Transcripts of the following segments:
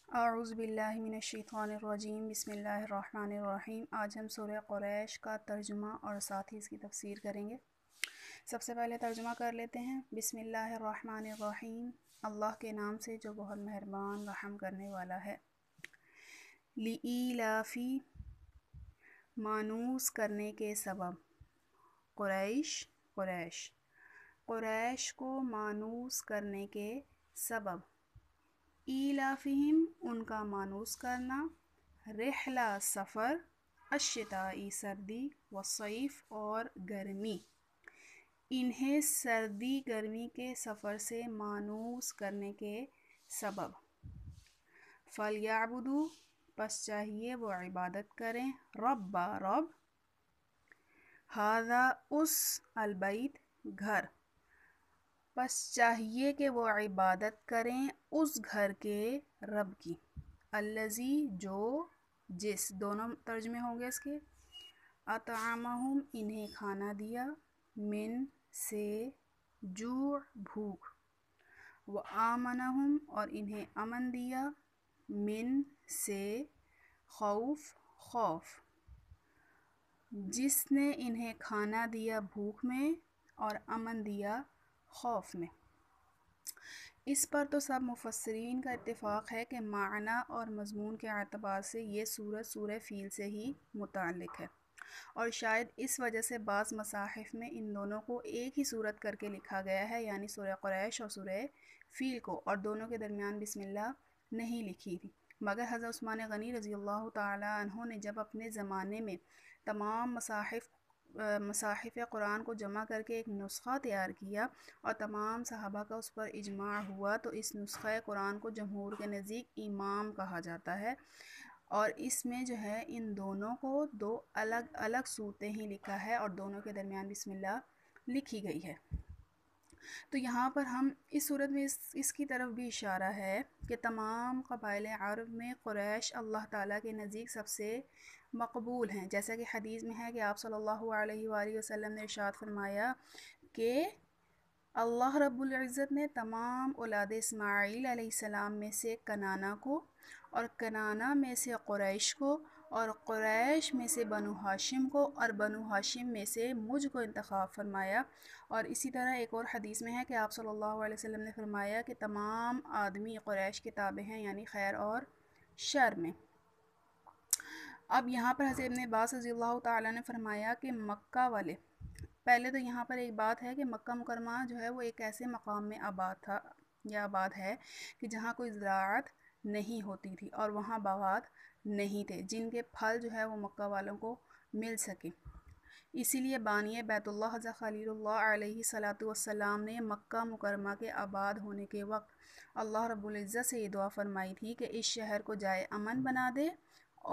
اعوذ باللہ من الشیطان الرجیم بسم اللہ الرحمن الرحیم۔ آج ہم سورہ قریش کا ترجمہ اور ساتھ ہی اس کی تفسیر کریں گے۔ سب سے پہلے ترجمہ کر لیتے ہیں۔ بسم اللہ الرحمن الرحیم، اللہ کے نام سے جو بہت مہربان رحم کرنے والا ہے۔ لِإِيلَافِ، مانوس کرنے کے سبب، قریش کو مانوس کرنے کے سبب، ایلافہم ان کا مانوس کرنا، رحلہ سفر، الشتائی سردی، والصیف اور گرمی، انہیں سردی گرمی کے سفر سے مانوس کرنے کے سبب، فَلْيَعْبُدُوا پس چاہیے وہ عبادت کریں، رب ھذا اس البیت گھر، پس چاہیے کہ وہ عبادت کریں اس گھر کے رب کی، الذی جو جس، دونوں ترجمے ہوں گے اس کے، اطعمہم انہیں کھانا دیا، من سے جوع بھوک، وآمنہم اور انہیں امن دیا، من سے خوف خوف، جس نے انہیں کھانا دیا بھوک میں اور امن دیا خوف میں۔ اس پر تو سب مفسرین کا اتفاق ہے کہ معنی اور مضمون کے اعتبار سے یہ سورۃ سورہ فیل سے ہی متعلق ہے، اور شاید اس وجہ سے بعض مصاحف میں ان دونوں کو ایک ہی سورت کر کے لکھا گیا ہے، یعنی سورہ قریش اور سورہ فیل کو، اور دونوں کے درمیان بسم اللہ نہیں لکھی تھی۔ مگر حضرت عثمان غنی رضی اللہ تعالی عنہ نے جب اپنے زمانے میں تمام مصاحف قرآن کو جمع کر کے ایک نسخہ تیار کیا اور تمام صحابہ کا اس پر اجماع ہوا، تو اس نسخہ قرآن کو جمہور کے نزدیک امام کہا جاتا ہے، اور اس میں جو ہے ان دونوں کو دو الگ الگ صورتیں ہی لکھا ہے اور دونوں کے درمیان بسم اللہ لکھی گئی ہے۔ تو یہاں پر ہم اس صورت میں اس کی طرف بھی اشارہ ہے کہ تمام قبائل عرب میں قریش اللہ تعالیٰ کے نزدیک سب سے مقبول ہیں، جیسا کہ حدیث میں ہے کہ آپ صلی اللہ علیہ وآلہ وسلم نے ارشاد فرمایا کہ اللہ رب العزت نے تمام اولاد اسماعیل علیہ السلام میں سے کنانہ کو، اور کنانہ میں سے قریش کو، اور قریش میں سے بنو ہاشم کو، اور بنو ہاشم میں سے مجھ کو انتخاب فرمایا۔ اور اسی طرح ایک اور حدیث میں ہے کہ آپ صلی اللہ علیہ وسلم نے فرمایا کہ تمام آدمی قریش کے تابع ہیں، یعنی خیر اور شر میں۔ اب یہاں پر حضرت ابن عباس رضی اللہ تعالیٰ نے فرمایا کہ مکہ والے، پہلے تو یہاں پر ایک بات ہے کہ مکہ مکرمہ جو ہے وہ ایک ایسے مقام میں آباد ہے کہ جہاں کوئی زراعت نہیں ہوتی تھی اور وہاں باغات نہیں تھے جن کے پھل جو ہے وہ مکہ والوں کو مل سکے، اسی لیے بانی بیت اللہ حضرت خلیل اللہ علیہ السلام نے مکہ مکرمہ کے آباد ہونے کے وقت اللہ رب العزت سے یہ دعا فرمائی تھی کہ اس شہر کو جائے امن بنا دے،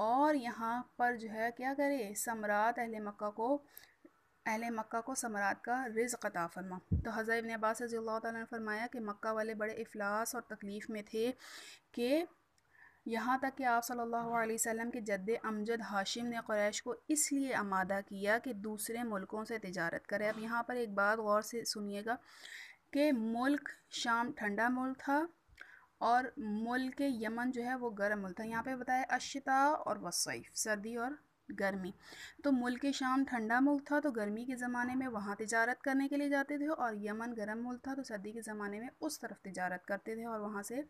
اور یہاں پر جو ہے کیا کرے، ثمرات اہل مکہ کو ثمرات کا رزق عطا فرما۔ تو حضرت ابن عباس رضی اللہ تعالیٰ نے فرمایا کہ مکہ والے بڑے افلاس اور تکلیف میں تھے، کہ یہاں تک کہ آپ صلی اللہ علیہ وسلم کے جد امجد ہاشم نے قریش کو اس لیے آمادہ کیا کہ دوسرے ملکوں سے تجارت کرے۔ اب یہاں پر ایک بات غور سے سنیے گا کہ ملک شام ٹھنڈا ملک تھا اور ملک یمن جو ہے وہ گرم ملک تھا۔ یہاں پہ بتایا الشتاء اور والصیف، سردی اور گرمی۔ تو ملک شام ٹھنڈا ملک تھا تو گرمی کے زمانے میں وہاں تجارت کرنے کے لیے جاتے تھے، اور یمن گرم ملک تھا تو سردی کے زمانے میں اس طرف تجارت کرتے تھے اور وہاں سے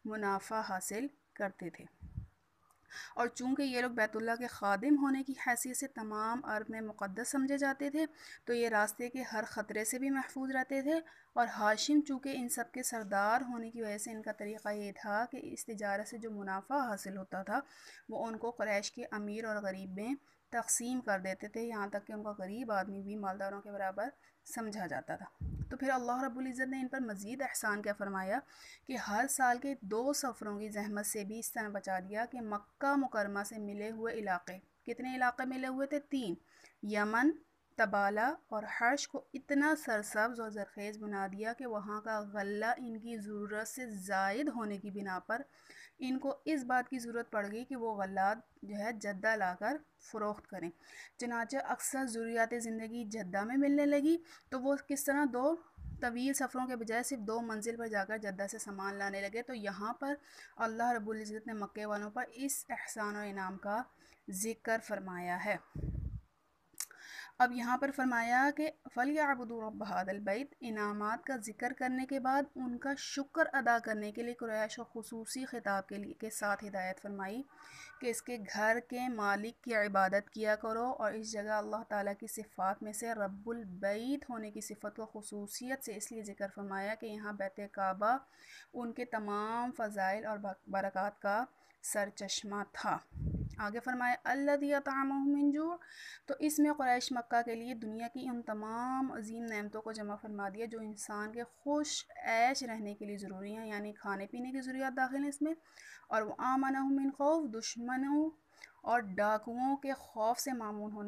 منافع حاصل کرتے تھے۔ اور چونکہ یہ لوگ بیت اللہ کے خادم ہونے کی حیثیت سے تمام عرب میں مقدس سمجھے جاتے تھے، تو یہ راستے کے ہر خطرے سے بھی محفوظ رہتے تھے، اور ہاشم چونکہ ان سب کے سردار ہونے کی وجہ سے ان کا طریقہ یہ تھا کہ اس تجارت سے جو منافع حاصل ہوتا تھا وہ ان کو قریش کے امیر اور غریب میں تقسیم کر دیتے تھے، یہاں تک کہ ان کا غریب آدمی بھی مالداروں کے برابر سمجھا جاتا تھا۔ تو پھر اللہ رب العزت نے ان پر مزید احسان کیا فرمایا کہ ہر سال کے 2 سفروں کی زحمت سے بھی اس طرح بچا دیا کہ مکہ مکرمہ سے ملے ہوئے علاقے، کتنے علاقے ملے ہوئے تھے؟ 3، یمن، تبالہ اور حرش کو اتنا سرسبز اور زرخیز بنا دیا کہ وہاں کا غلہ ان کی ضرورت سے زائد ہونے کی بنا پر ان کو اس بات کی ضرورت پڑ گئی کہ وہ غلات جو ہے جدہ لا کر فروخت کریں، چنانچہ اکثر ضروریات زندگی جدہ میں ملنے لگی۔ تو وہ کس طرح 2 طویل سفروں کے بجائے صرف 2 منزل پر جا کر جدہ سے سامان لانے لگے۔ تو یہاں پر اللہ رب العزت نے مکے والوں پر اس احسان و انعام کا ذکر فرمایا ہے۔ اب یہاں پر فرمایا کہ فَلْيَعْبُدُوا رَبَّ هَٰذَا الْبَيْتِ، انعامات کا ذکر کرنے کے بعد ان کا شکر ادا کرنے کے لیے قریش کو خصوصی خطاب کے ساتھ ہدایت فرمائی کہ اس کے گھر کے مالک کی عبادت کیا کرو، اور اس جگہ اللہ تعالیٰ کی صفات میں سے رب البیت ہونے کی صفت کو خصوصیت سے اس لیے ذکر فرمایا کہ یہاں بیت کعبہ ان کے تمام فضائل اور برکات کا سرچشمہ تھا۔ آگے فرمایا الذی اطعمهم من جوع، تو اس میں قریش مکہ کے لیے دنیا کی ان تمام عظیم نعمتوں کو جمع فرما دیا جو انسان کے خوش عیش رہنے کے لیے ضروری ہیں، یعنی کھانے پینے کی ضروریات داخل ہیں اس میں، اور وہ آمنہم من خوف، دشمنوں اور ڈاکوؤں کے خوف سے معمون ہونا